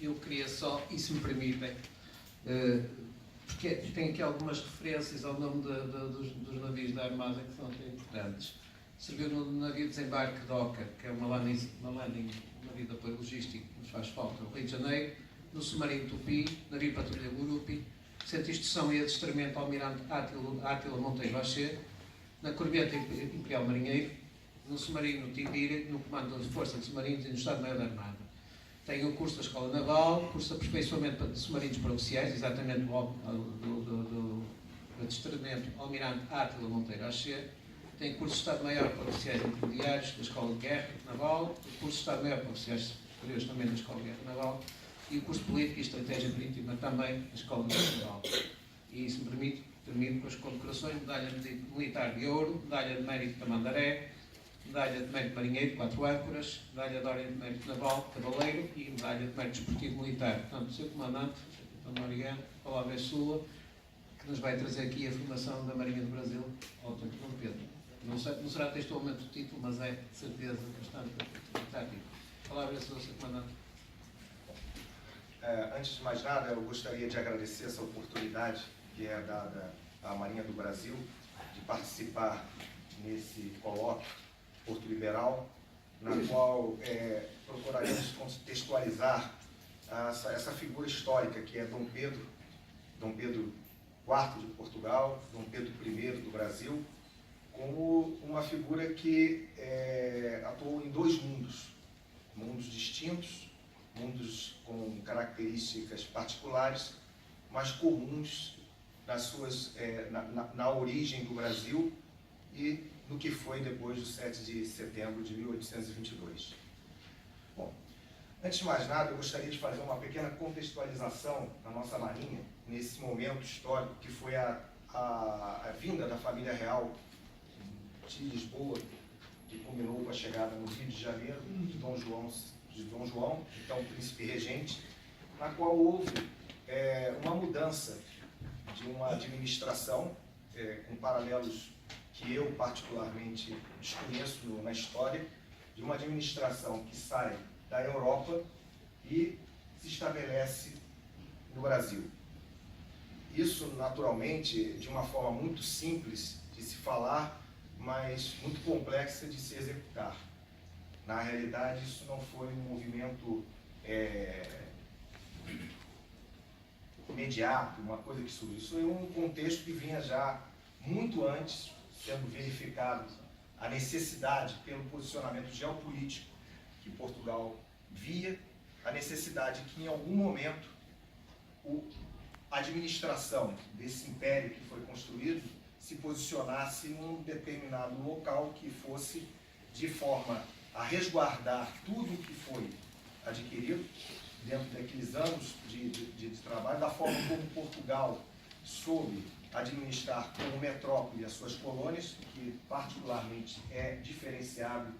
Eu queria só, e se me permitem, porque tem aqui algumas referências ao nome dos navios da Armada que são até importantes. Serviu no navio de desembarque de Oca, que é um navio de apoio logístico que nos faz falta, no Rio de Janeiro, no submarino Tupi, navio patrulha Gurupi, centro de instrução e adestramento Almirante Átila Monteiro Axê, na Corveta Imperial Marinheiro, no submarino Tibira, no comando da Força de Submarinos e no Estado-Maior da Armada. Tem o curso da Escola Naval, curso de aperfeiçoamento de submarinos para oficiais, exatamente do adestramento Almirante Átila Monteiro Axê. Tem curso de Estado-Maior para oficiais intermediários da Escola de Guerra Naval, o curso de Estado-Maior para oficiais superiores também da Escola de Guerra Naval e o curso de Política e Estratégia Marítima também da Escola de Guerra Naval. E, se me permite, termino com as condecorações: Medalha Militar de Ouro, Medalha de Mérito da Mandaré, Medalha de Mérito Marinheiro, 4 âncoras, Medalha de Ordem de Mérito Naval, Cavaleiro e Medalha de Mérito Desportivo Militar. Portanto, Sr. Comandante, Dr. Mariano, a palavra é sua, que nos vai trazer aqui a formação da Marinha do Brasil ao Dr. Pedro. Não será textualmente o título, mas é, de certeza, bastante prático. A palavra é sua, Sr. Comandante. Antes de mais nada, eu gostaria de agradecer essa oportunidade que é dada à Marinha do Brasil de participar nesse colóquio Porto Liberal, na qual procuraremos contextualizar essa figura histórica que é Dom Pedro IV de Portugal, Dom Pedro I do Brasil, como uma figura que atuou em dois mundos distintos, mundos com características particulares, mas comuns na origem do Brasil e no que foi depois do 7 de setembro de 1822. Bom, antes de mais nada, eu gostaria de fazer uma pequena contextualização da nossa Marinha nesse momento histórico que foi a vinda da família real de Lisboa, que culminou com a chegada no Rio de Janeiro de Dom João, então príncipe regente, na qual houve uma mudança de uma administração com paralelos que eu particularmente desconheço na história, de uma administração que sai da Europa e se estabelece no Brasil. Isso, naturalmente, de uma forma muito simples de se falar, mas muito complexa de se executar. Na realidade, isso não foi um movimento imediato, uma coisa que surgiu. Isso é um contexto que vinha já muito antes, sendo verificado a necessidade, pelo posicionamento geopolítico que Portugal via, a necessidade que em algum momento a administração desse império que foi construído se posicionasse num determinado local que fosse de forma a resguardar tudo o que foi adquirido dentro daqueles anos de trabalho, da forma como Portugal soube administrar como metrópole as suas colônias, que particularmente é diferenciado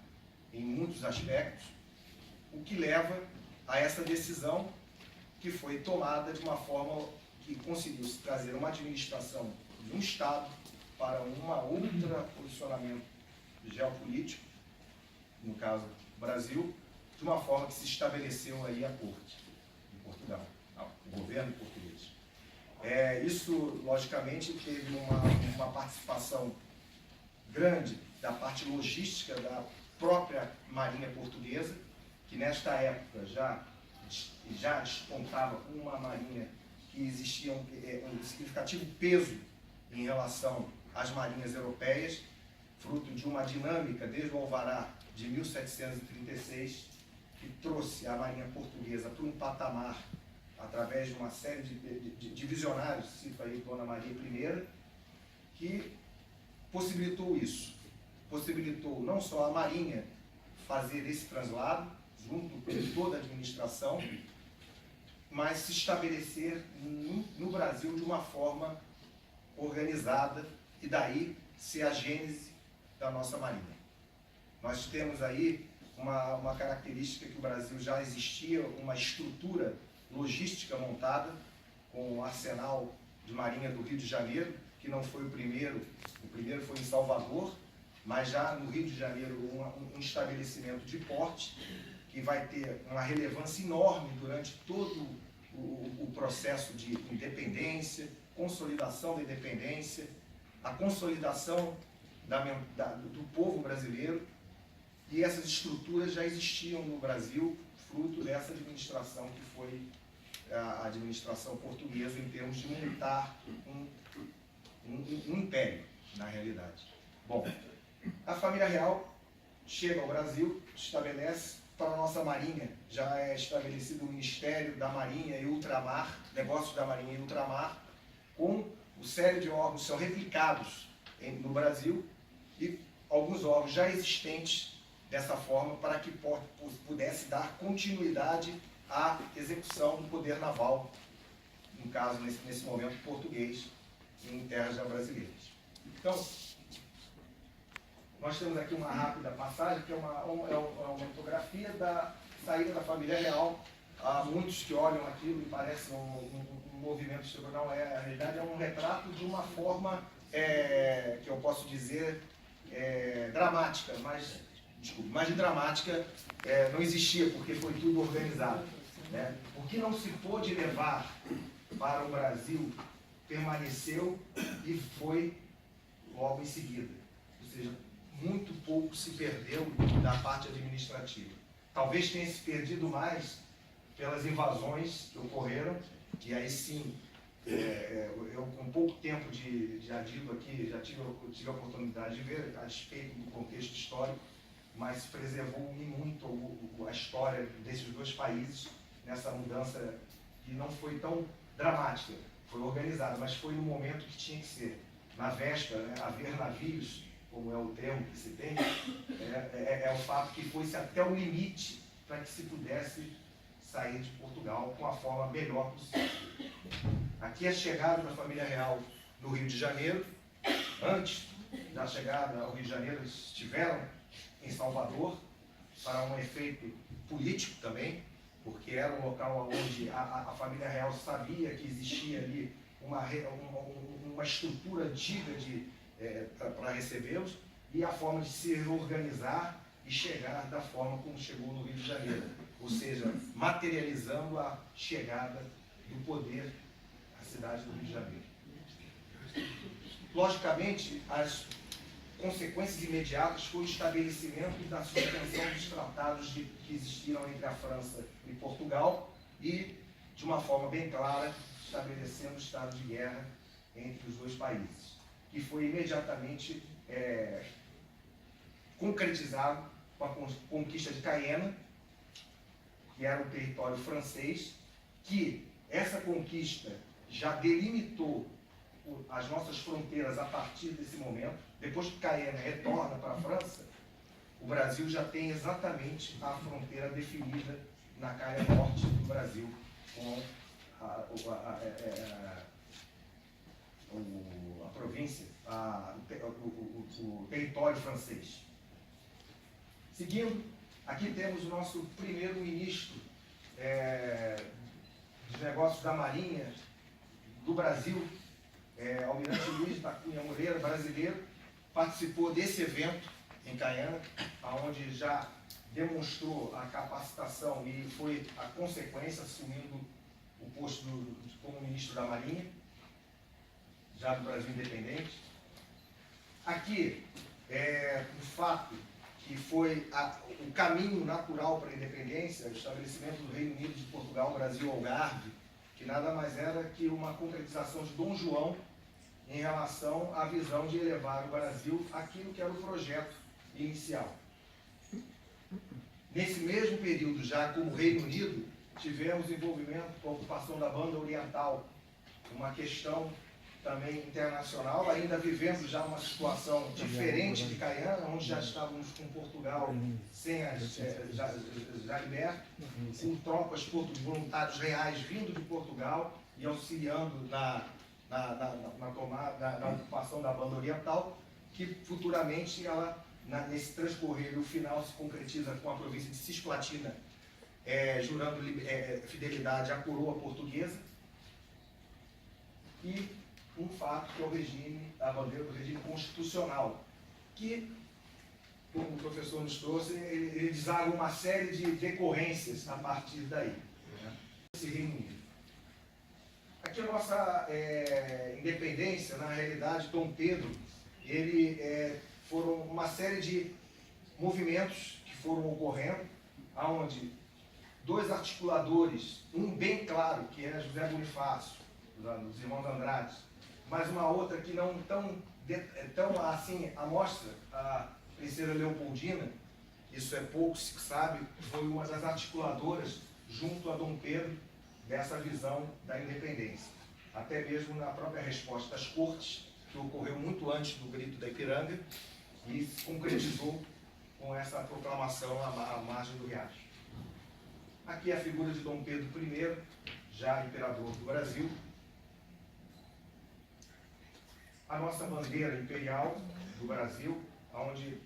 em muitos aspectos, o que leva a essa decisão que foi tomada de uma forma que conseguiu se trazer uma administração de um Estado para um outro posicionamento geopolítico, no caso Brasil, de uma forma que se estabeleceu aí a corte de Portugal, o governo português. Isso, logicamente, teve uma participação grande da parte logística da própria Marinha Portuguesa, que nesta época já despontava com uma marinha que existia um significativo peso em relação às marinhas europeias, fruto de uma dinâmica desde o Alvará de 1736, que trouxe a Marinha Portuguesa para um patamar através de uma série de visionários, cito aí Dona Maria I, que possibilitou isso. Possibilitou não só a Marinha fazer esse translado, junto com toda a administração, mas se estabelecer no Brasil de uma forma organizada e daí ser a gênese da nossa Marinha. Nós temos aí uma característica que o Brasil já existia, uma estrutura logística montada com o arsenal de marinha do Rio de Janeiro, que não foi o primeiro foi em Salvador, mas já no Rio de Janeiro um estabelecimento de porte que vai ter uma relevância enorme durante todo o processo de independência, consolidação da independência, a consolidação do povo brasileiro, e essas estruturas já existiam no Brasil, fruto dessa administração que foi a administração portuguesa em termos de montar um império, na realidade. Bom, a família real chega ao Brasil, estabelece. Para a nossa Marinha, já é estabelecido o Ministério da Marinha e Ultramar, Negócios da Marinha e Ultramar, com o série de órgãos são replicados no Brasil e alguns órgãos já existentes dessa forma para que pudesse dar continuidade à execução do poder naval, no caso, nesse momento, português, em terras já brasileiras. Então, nós temos aqui uma rápida passagem, que é uma fotografia da saída da família real. Há muitos que olham aquilo e parece um movimento histórico. Não, na realidade é um retrato de uma forma, que eu posso dizer, dramática, mas de dramática não existia, porque foi tudo organizado. Né? O que não se pôde levar para o Brasil permaneceu e foi logo em seguida. Ou seja, muito pouco se perdeu da parte administrativa. Talvez tenha se perdido mais pelas invasões que ocorreram, e aí sim, eu com pouco tempo de adido aqui, já tive a oportunidade de ver a respeito do contexto histórico, mas preservou muito a história desses dois países nessa mudança que não foi tão dramática, foi organizada, mas foi no momento que tinha que ser. Na véspera, né, haver navios, como é o termo que se tem, é o fato que foi-se até o limite para que se pudesse sair de Portugal com a forma melhor possível. Aqui a chegada da família real no Rio de Janeiro. Antes da chegada ao Rio de Janeiro, eles estiveram em Salvador para um efeito político também, porque era um local onde a família real sabia que existia ali uma estrutura antiga para recebê-los, e a forma de se organizar e chegar da forma como chegou no Rio de Janeiro, ou seja, materializando a chegada do poder à cidade do Rio de Janeiro. Logicamente, as consequências imediatas foi o estabelecimento da suspensão dos tratados que existiram entre a França e Portugal e, de uma forma bem clara, estabelecendo o estado de guerra entre os dois países, que foi imediatamente concretizado com a conquista de Cayena, que era um território francês, que essa conquista já delimitou as nossas fronteiras a partir desse momento. Depois que Cayena retorna para a França, o Brasil já tem exatamente a fronteira definida na calha norte do Brasil, com a província, o território francês. Seguindo, aqui temos o nosso primeiro-ministro dos Negócios da Marinha do Brasil, Almirante Luiz da Cunha Moreira, brasileiro, participou desse evento em Cayena, onde já demonstrou a capacitação e foi a consequência, assumindo o posto como ministro da Marinha, já do Brasil independente. Aqui, o fato que foi o caminho natural para a independência, o estabelecimento do Reino Unido de Portugal, Brasil, Algarve, que nada mais era que uma concretização de Dom João em relação à visão de elevar o Brasil àquilo que era o projeto inicial. Nesse mesmo período, já como Reino Unido, tivemos envolvimento com a ocupação da Banda Oriental, uma questão também internacional, ainda vivendo já uma situação diferente de Cayena, onde já estávamos com Portugal sem já liberto, com tropas de voluntários reais vindo de Portugal e auxiliando na ocupação da Banda Oriental, que futuramente ela, nesse transcorrer, o final se concretiza com a província de Cisplatina, jurando fidelidade à coroa portuguesa, e um fato que é a bandeira do regime constitucional, que como o professor nos trouxe, ele deságua uma série de decorrências a partir daí, né? Esse Reino Unido. Aqui a nossa independência, na realidade, Dom Pedro, foram uma série de movimentos que foram ocorrendo, onde dois articuladores, um bem claro, que era José Bonifácio, dos irmãos Andrade, mas uma outra que não tão assim, a mostra, a princesa Leopoldina, isso é pouco se sabe, foi uma das articuladoras, junto a Dom Pedro, dessa visão da independência. Até mesmo na própria resposta das cortes, que ocorreu muito antes do grito da Ipiranga, e se concretizou com essa proclamação à margem do riacho. Aqui a figura de Dom Pedro I, já imperador do Brasil. A nossa bandeira imperial do Brasil, onde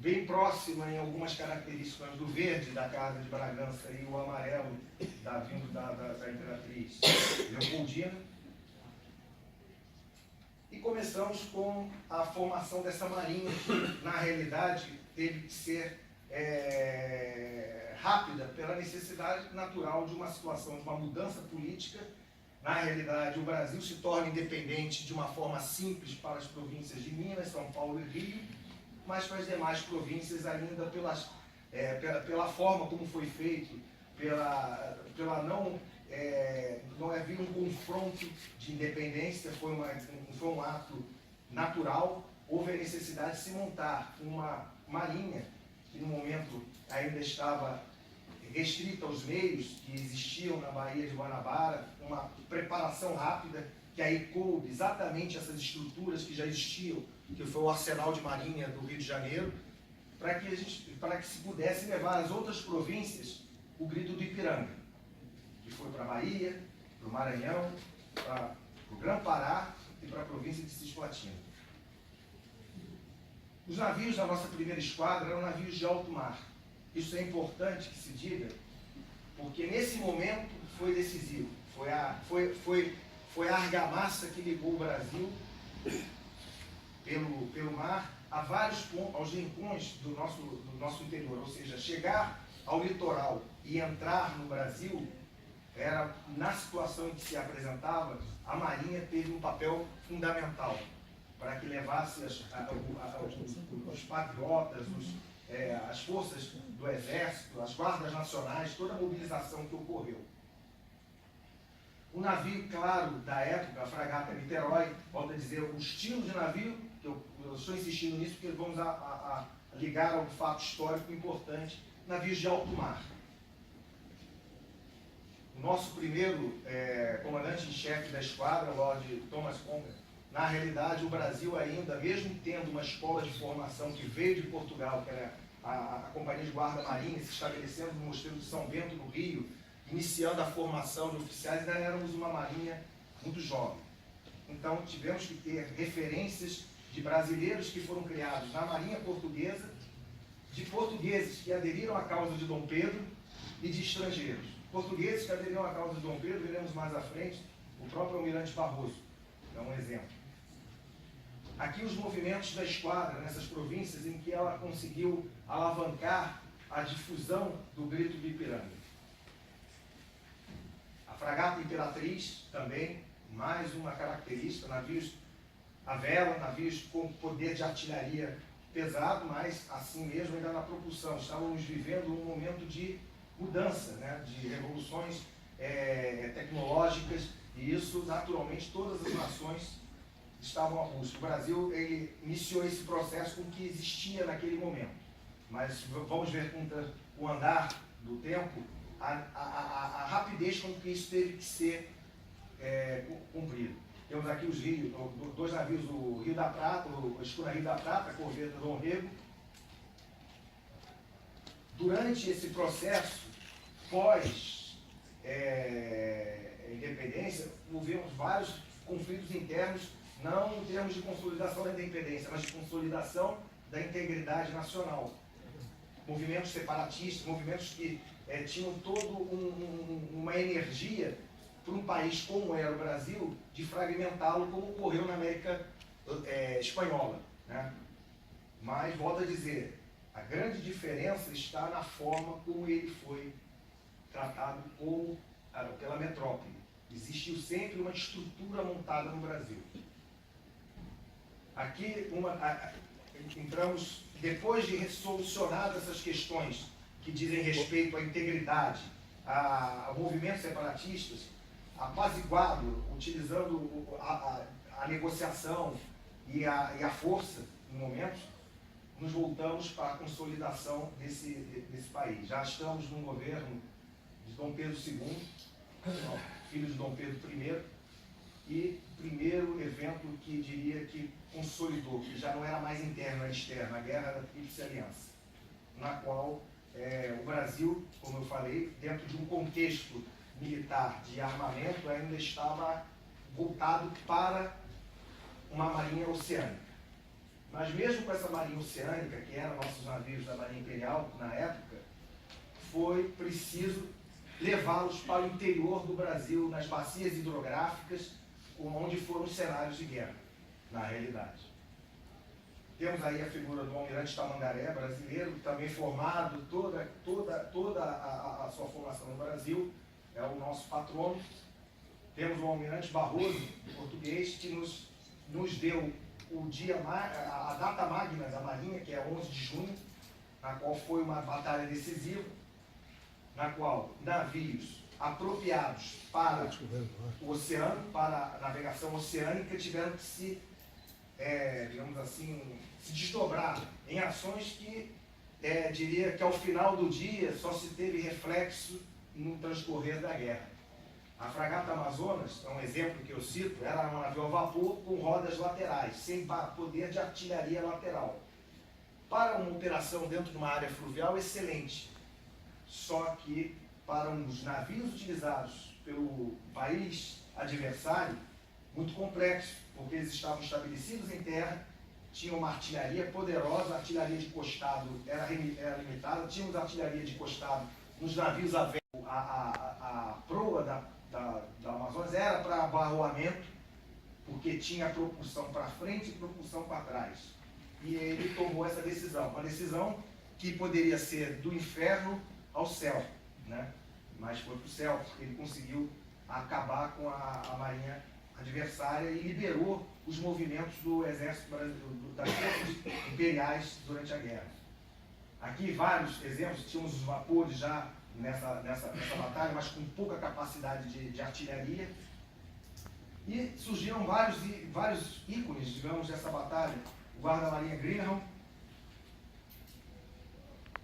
bem próxima em algumas características do verde da Casa de Bragança e o amarelo vindo da Imperatriz Leopoldina. E começamos com a formação dessa marinha, que na realidade teve que ser rápida pela necessidade natural de uma situação, de uma mudança política. Na realidade, o Brasil se torna independente de uma forma simples para as províncias de Minas, São Paulo e Rio, mas para as demais províncias ainda pela forma como foi feito, não havia um confronto de independência, foi um ato natural. Houve a necessidade de se montar uma marinha que no momento ainda estava restrita aos meios que existiam na Baía de Guanabara, uma preparação rápida que aí coube exatamente essas estruturas que já existiam, que foi o Arsenal de Marinha do Rio de Janeiro, para que se pudesse levar às outras províncias o grito do Ipiranga, que foi para a Bahia, para o Maranhão, para o Grã-Pará e para a província de Cisplatina. Os navios da nossa primeira esquadra eram navios de alto mar. Isso é importante que se diga, porque nesse momento foi decisivo. Foi a argamassa que ligou o Brasil pelo mar a vários pontos, aos rincões do nosso interior. Ou seja, chegar ao litoral e entrar no Brasil, na situação em que se apresentava, a Marinha teve um papel fundamental para que levasse os patriotas, as forças do Exército, as guardas nacionais, toda a mobilização que ocorreu. O navio, claro, da época, a fragata Niterói, volto a dizer, o estilo de navio, que eu estou insistindo nisso porque vamos ligar a um fato histórico importante, navios de alto mar. O nosso primeiro comandante em chefe da esquadra, o Lord Thomas Conker, na realidade o Brasil ainda, mesmo tendo uma escola de formação que veio de Portugal, que era a Companhia de Guarda Marinha, se estabelecendo no Mosteiro de São Bento, no Rio, iniciando a formação de oficiais, ainda éramos uma marinha muito jovem. Então tivemos que ter referências de brasileiros que foram criados na Marinha Portuguesa, de portugueses que aderiram à causa de Dom Pedro e de estrangeiros. Portugueses que aderiram à causa de Dom Pedro, veremos mais à frente, o próprio Almirante Barroso, é um exemplo. Aqui os movimentos da esquadra, nessas províncias em que ela conseguiu alavancar a difusão do grito do Ipiranga. A fragata Imperatriz também, mais uma característica, navios à vela, navios com poder de artilharia pesado, mas assim mesmo ainda na propulsão. Estávamos vivendo um momento de mudança, né, de revoluções tecnológicas, e isso naturalmente todas as nações estavam à busca. O Brasil iniciou esse processo com o que existia naquele momento, mas vamos ver com o andar do tempo a rapidez com que isso teve que ser cumprido. Temos aqui os rios, dois navios, o Rio da Prata, a escuna Rio da Prata, a corveta Dom Rego. Durante esse processo, pós-independência, tivemos vários conflitos internos, não em termos de consolidação da independência, mas de consolidação da integridade nacional. Movimentos separatistas, movimentos que tinham toda uma energia para um país como era o Brasil, de fragmentá-lo, como ocorreu na América Espanhola, né? Mas, volto a dizer, a grande diferença está na forma como ele foi tratado pela metrópole. Existiu sempre uma estrutura montada no Brasil. Aqui, entramos, depois de solucionadas essas questões que dizem respeito à integridade, a movimentos separatistas, apaziguado, utilizando a negociação e a força em momentos, nos voltamos para a consolidação desse país. Já estamos num governo de Dom Pedro II, filho de Dom Pedro I, e primeiro evento que diria que consolidou, que já não era mais interno, era externo, a Guerra da Tríplice Aliança, na qual o Brasil, como eu falei, dentro de um contexto militar de armamento, ainda estava voltado para uma marinha oceânica. Mas mesmo com essa marinha oceânica, que eram nossos navios da Marinha Imperial na época, foi preciso levá-los para o interior do Brasil, nas bacias hidrográficas, onde foram os cenários de guerra, na realidade. Temos aí a figura do Almirante Tamandaré, brasileiro, também formado, toda a sua formação no Brasil, é o nosso patrono. Temos o Almirante Barroso, português, que nos deu a data magna da Marinha, que é 11 de junho, na qual foi uma batalha decisiva, na qual navios apropriados para o oceano, para a navegação oceânica, tiveram que se, digamos assim, se desdobrar em ações que, diria que ao final do dia só se teve reflexo no transcorrer da guerra. A fragata Amazonas, é um exemplo que eu cito, era um navio a vapor com rodas laterais, sem poder de artilharia lateral. Para uma operação dentro de uma área fluvial, excelente. Só que para os navios utilizados pelo país adversário, muito complexo, porque eles estavam estabelecidos em terra, tinham uma artilharia poderosa, a artilharia de costado era limitada, tínhamos artilharia de costado nos navios a vela. A proa da Amazonas era para abarroamento, porque tinha propulsão para frente e propulsão para trás. E ele tomou essa decisão, uma decisão que poderia ser do inferno ao céu, né? Mas foi para o céu, porque ele conseguiu acabar com a marinha adversária e liberou os movimentos do exército brasileiro, das forças imperiais durante a guerra. Aqui vários exemplos, tínhamos os vapores já nessa batalha, mas com pouca capacidade de artilharia. E surgiram vários ícones, digamos, dessa batalha. O guarda-marinha Greenham,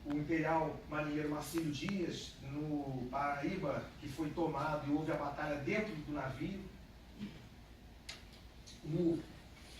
o imperial marinheiro Marcílio Dias, no Paraíba, que foi tomado e houve a batalha dentro do navio.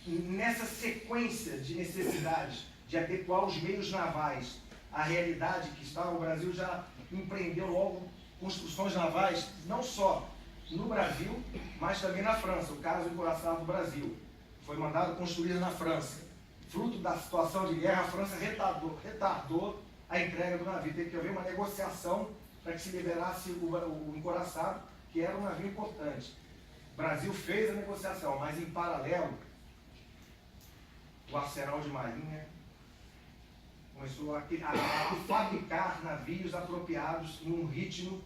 Nessa sequência de necessidades de adequar os meios navais à realidade que está, o Brasil já empreendeu logo construções navais, não só no Brasil, mas também na França. O caso do Encoraçado do Brasil foi mandado construir na França. Fruto da situação de guerra, a França retardou a entrega do navio. Teve que haver uma negociação para que se liberasse o Encoraçado, que era um navio importante. O Brasil fez a negociação, mas em paralelo, o Arsenal de Marinha começou a fabricar navios apropriados num ritmo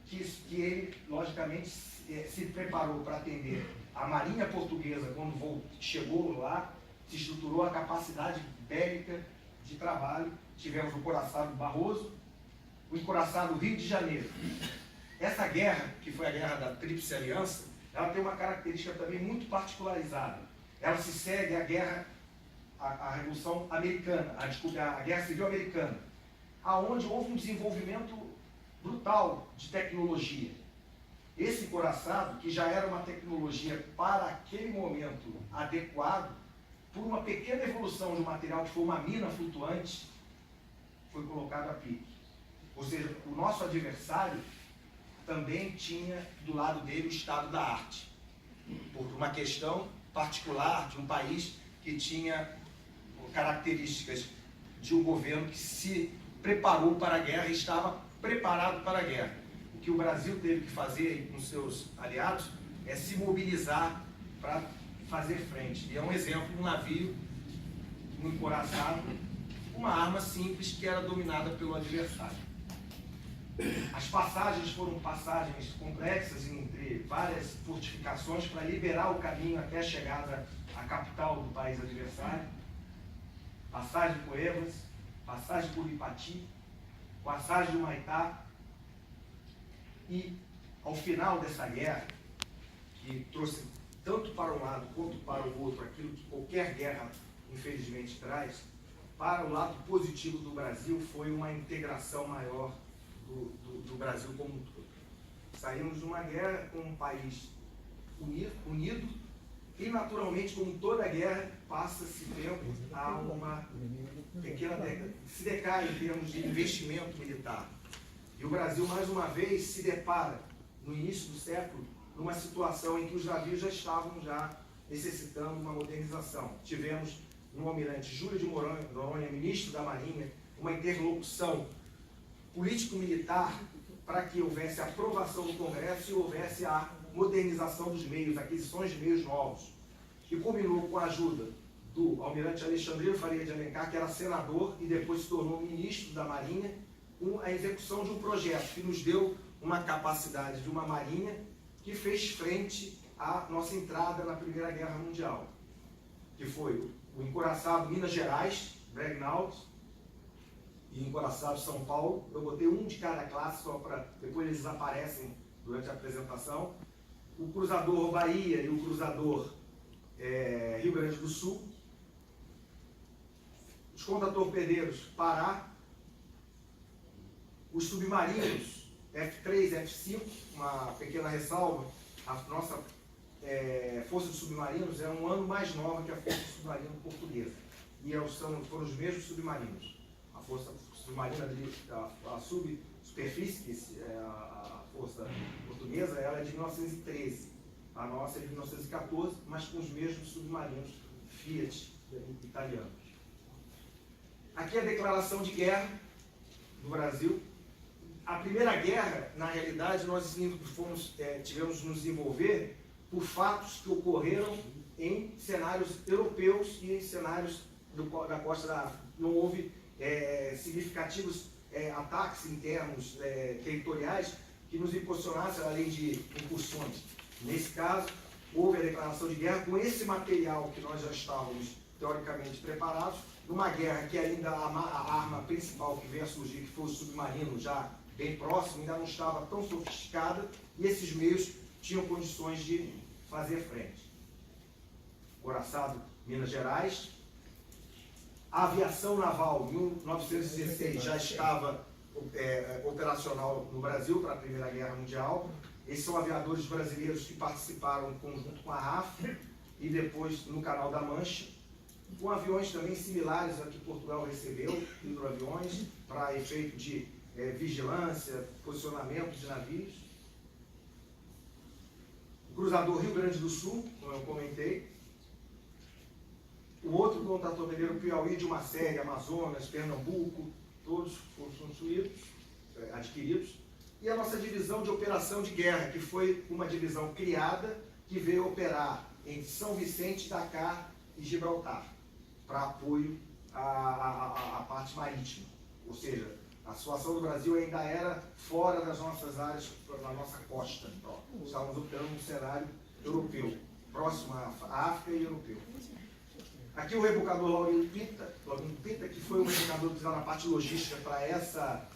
que ele, logicamente, se preparou para atender a Marinha Portuguesa quando chegou lá, se estruturou a capacidade bélica de trabalho. Tivemos o Encoraçado Barroso, o Encoraçado Rio de Janeiro. Essa guerra, que foi a Guerra da Tríplice Aliança, ela tem uma característica também muito particularizada. Ela se segue à guerra, a Revolução Americana, a Guerra Civil Americana, aonde houve um desenvolvimento brutal de tecnologia. Esse encoraçado, que já era uma tecnologia para aquele momento adequado, por uma pequena evolução de um material que foi uma mina flutuante, foi colocado a pique. Ou seja, o nosso adversário também tinha do lado dele o estado da arte, por uma questão particular de um país que tinha características de um governo que se preparou para a guerra e estava preparado para a guerra. O que o Brasil teve que fazer com seus aliados é se mobilizar para fazer frente. E é um exemplo, um navio no encoraçado uma arma simples que era dominada pelo adversário. As passagens foram passagens complexas entre várias fortificações para liberar o caminho até a chegada à capital do país adversário. Passagem por Evas, passagem por Ipati, passagem de Humaitá. E, ao final dessa guerra, que trouxe tanto para um lado quanto para o outro aquilo que qualquer guerra, infelizmente, traz, para o lado positivo do Brasil foi uma integração maior do Brasil como um todo. Saímos de uma guerra com um país unido e, naturalmente, como toda guerra, passa-se tempo a uma pequena década, se decai em termos de investimento militar. E o Brasil, mais uma vez, se depara, no início do século, numa situação em que os navios já estavam necessitando uma modernização. Tivemos no almirante Júlio de Noronha, ministro da Marinha, uma interlocução político-militar para que houvesse a aprovação do Congresso e houvesse a modernização dos meios, aquisições de meios novos. E culminou com a ajuda do almirante Alexandrino Faria de Alencar, que era senador e depois se tornou ministro da Marinha, com a execução de um projeto que nos deu uma capacidade de uma marinha que fez frente à nossa entrada na Primeira Guerra Mundial, que foi o encoraçado Minas Gerais, Dreadnought, e encoraçado São Paulo. Eu botei um de cada classe, só para depois eles aparecem durante a apresentação. O cruzador Bahia e o cruzador Rio Grande do Sul. Os contra-torpedeiros Pará. Os submarinos F3, F5, uma pequena ressalva, a nossa Força de Submarinos é um ano mais nova que a Força de Submarino Portuguesa. E foram os mesmos submarinos. A Força Submarina, a subsuperfície, que é a Força Portuguesa, ela é de 1913. A nossa é de 1914, mas com os mesmos submarinos Fiat italianos. Aqui é a declaração de guerra do Brasil. A Primeira Guerra, na realidade, nós tivemos nos envolver por fatos que ocorreram em cenários europeus e em cenários da costa da África. Não houve significativos ataques internos territoriais que nos impulsionassem além de incursões. Nesse caso, houve a declaração de guerra com esse material que nós já estávamos teoricamente preparados, numa guerra que ainda a arma principal que veio a surgir, que foi o submarino, já bem próximo, ainda não estava tão sofisticada, e esses meios tinham condições de fazer frente. Coraçado, Minas Gerais. A aviação naval, em 1916, já estava operacional no Brasil para a Primeira Guerra Mundial. Esses são aviadores brasileiros que participaram em conjunto com a RAF e depois no Canal da Mancha, com aviões também similares a que Portugal recebeu, hidroaviões, para efeito de vigilância, posicionamento de navios. O cruzador Rio Grande do Sul, como eu comentei. O outro contra-torpedeiro Piauí de uma série, Amazonas, Pernambuco, todos foram construídos, adquiridos. E a nossa divisão de operação de guerra, que foi uma divisão criada, que veio operar em São Vicente, Dakar e Gibraltar, para apoio à parte marítima. Ou seja, a situação do Brasil ainda era fora das nossas áreas, na nossa costa. Então, estávamos operando num cenário europeu, próximo à África e europeu. Aqui o rebocador Laurino Pita, que foi um rebocador que estava na parte logística para essa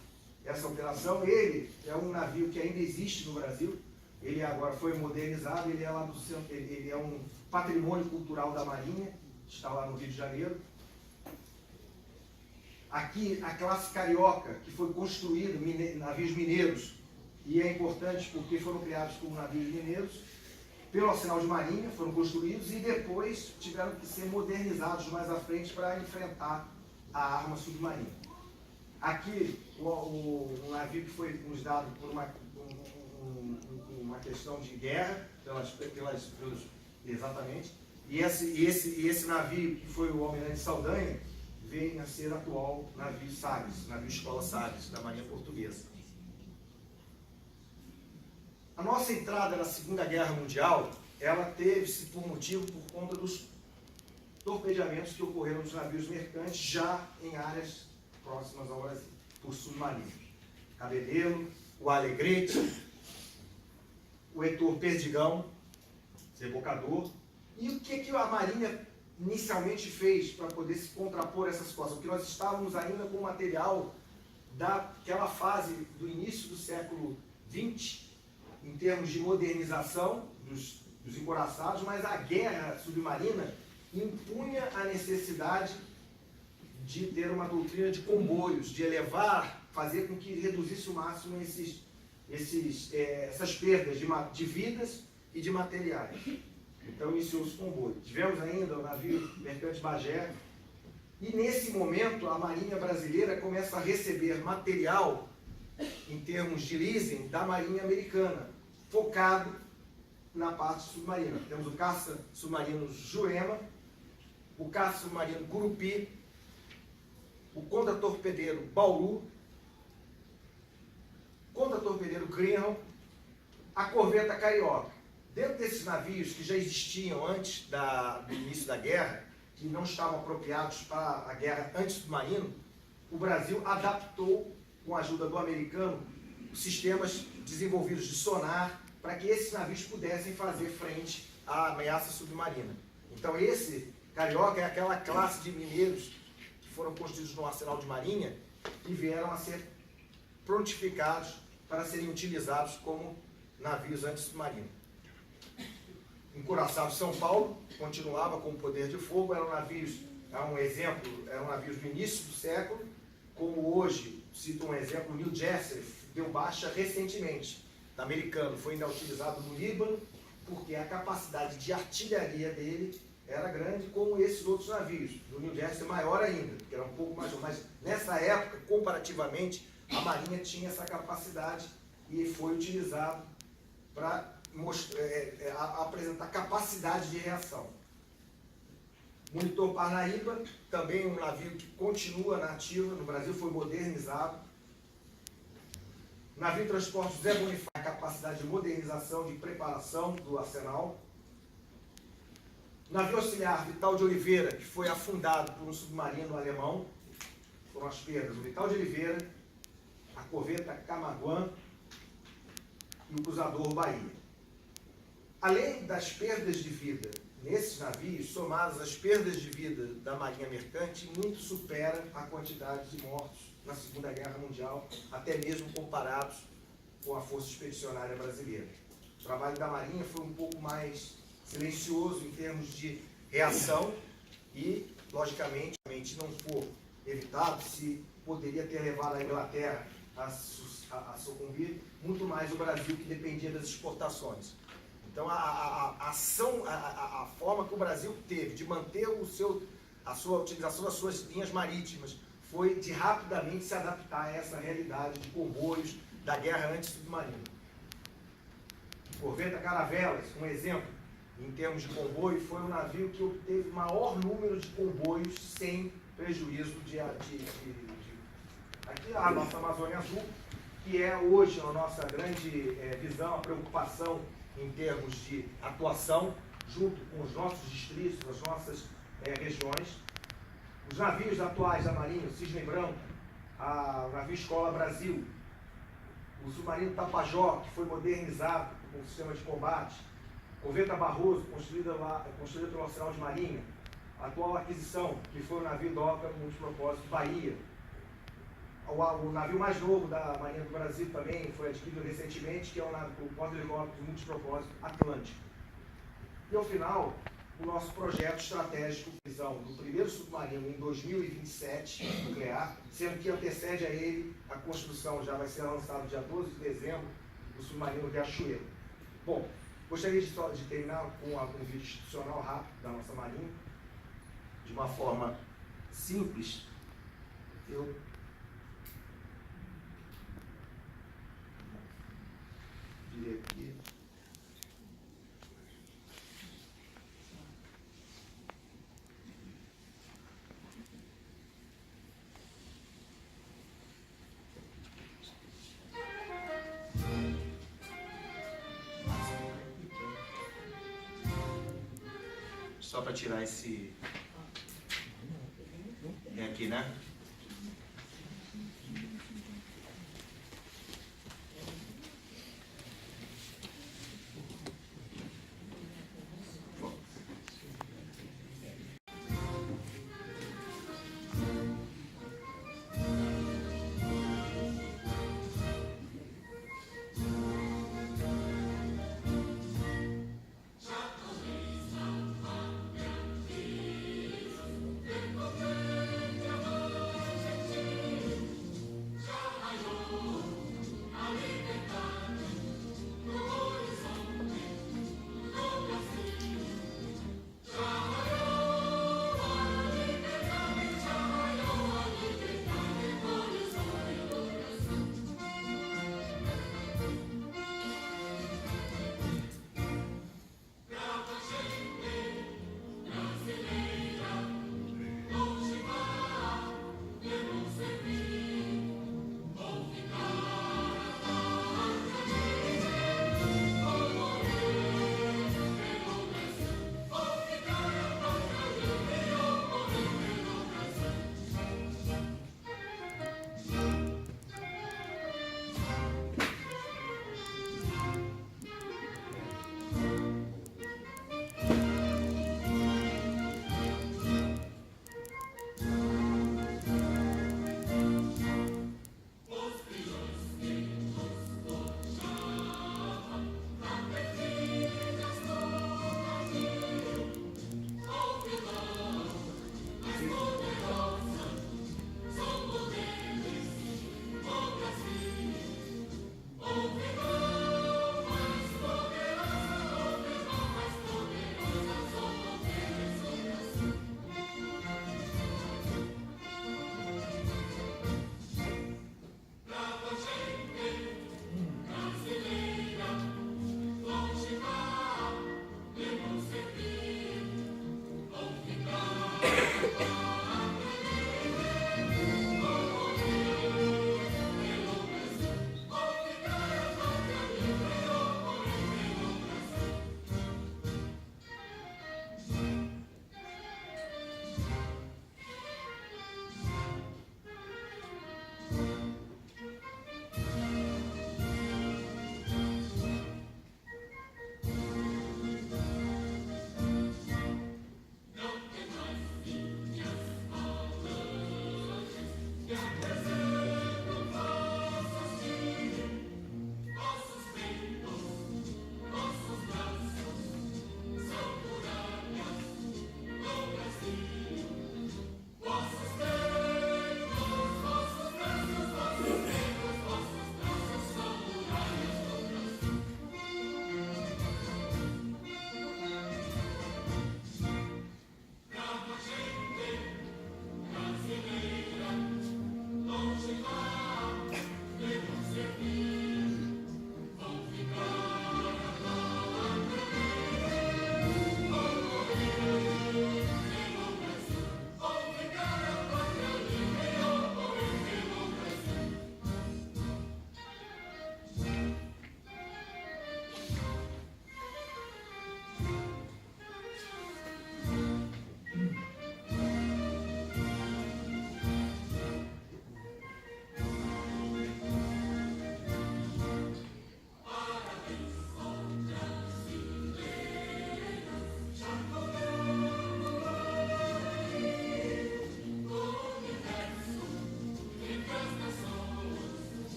operação. Ele é um navio que ainda existe no Brasil. Ele agora foi modernizado, ele é lá do centro, ele é um patrimônio cultural da Marinha, está lá no Rio de Janeiro. Aqui a classe Carioca, que foi construída, navios mineiros, e é importante porque foram criados como navios mineiros, pelo Arsenal de Marinha, foram construídos e depois tiveram que ser modernizados mais à frente para enfrentar a arma submarina. Aqui o navio que foi nos dado por uma questão de guerra, exatamente, e esse navio que foi o Almirante Saldanha, veio a ser atual navio Sagres, navio Escola Sagres, da Marinha Portuguesa. A nossa entrada na Segunda Guerra Mundial, ela teve-se por motivo por conta dos torpedeamentos que ocorreram nos navios mercantes já em áreas próximas ao Brasil, por submarinos. Cabedelo, o Alegrete, o Heitor Perdigão, rebocador. E o que a Marinha inicialmente fez para poder se contrapor a essa situação? Porque nós estávamos ainda com material daquela fase do início do século XX, em termos de modernização dos encouraçados, mas a guerra submarina impunha a necessidade de ter uma doutrina de comboios, de elevar, fazer com que reduzisse o máximo essas perdas de vidas e de materiais. Então iniciou os comboios. Tivemos ainda o navio mercante Bagé, e nesse momento a Marinha Brasileira começa a receber material em termos de leasing da Marinha Americana, focado na parte submarina. Temos o caça submarino Jurema, o caça submarino Gurupi, o contra-torpedeiro Bauru, contra-torpedeiro Greenhow, a corveta Carioca. Dentro desses navios que já existiam antes do início da guerra, que não estavam apropriados para a guerra antissubmarina, o Brasil adaptou, com a ajuda do americano, os sistemas desenvolvidos de sonar para que esses navios pudessem fazer frente à ameaça submarina. Então esse Carioca é aquela classe de mineiros que foram construídos no arsenal de marinha e vieram a ser prontificados para serem utilizados como navios antissubmarinos. Encouraçado São Paulo continuava com o poder de fogo, eram navios do início do século, como hoje, cito um exemplo, o New Jersey deu baixa recentemente, americano, foi ainda utilizado no Líbano, porque a capacidade de artilharia dele era grande, como esses outros navios, do New Jersey maior ainda, que era um pouco mais, mas nessa época, comparativamente, a Marinha tinha essa capacidade e foi utilizado para apresentar capacidade de reação. Monitor Parnaíba, também um navio que continua na ativa, no Brasil foi modernizado. Navio transporte José Bonifácio, a capacidade de modernização, de preparação do arsenal. Navio auxiliar Vital de Oliveira, que foi afundado por um submarino alemão, foram as perdas. O Vital de Oliveira, a corveta Camaguã e o cruzador Bahia. Além das perdas de vida nesses navios, somadas às perdas de vida da Marinha Mercante, muito supera a quantidade de mortos na Segunda Guerra Mundial, até mesmo comparados com a Força Expedicionária Brasileira. O trabalho da Marinha foi um pouco mais silencioso em termos de reação e, logicamente, se não for evitado, se poderia ter levado a Inglaterra a sucumbir, muito mais o Brasil, que dependia das exportações. Então, a forma que o Brasil teve de manter a sua utilização das suas linhas marítimas foi de rapidamente se adaptar a essa realidade de comboios da guerra antissubmarina. Corveta Caravelas, um exemplo, em termos de comboio, foi um navio que obteve maior número de comboios sem prejuízo aqui a nossa Amazônia Azul, que é hoje a nossa grande visão, a preocupação em termos de atuação, junto com os nossos distritos, as nossas regiões. Os navios atuais da Marinha, o Cisne Branco, o navio Escola Brasil, o submarino Tapajó, que foi modernizado com o sistema de combate, corveta Barroso, construída pelo Arsenal de Marinha, a atual aquisição, que foi o navio Doca multipropósito Bahia. O navio mais novo da Marinha do Brasil também foi adquirido recentemente, que é o porta-helicóptero multipropósito Atlântico. E ao final, o nosso projeto estratégico, visão do primeiro submarino em 2027, nuclear, sendo que antecede a ele a construção, já vai ser lançado dia 12 de dezembro, do submarino Riachuelo. Bom, gostaria de terminar com um vídeo institucional rápido da nossa Marinha, de uma forma simples. Eu diria aqui. Só para tirar esse aqui, né?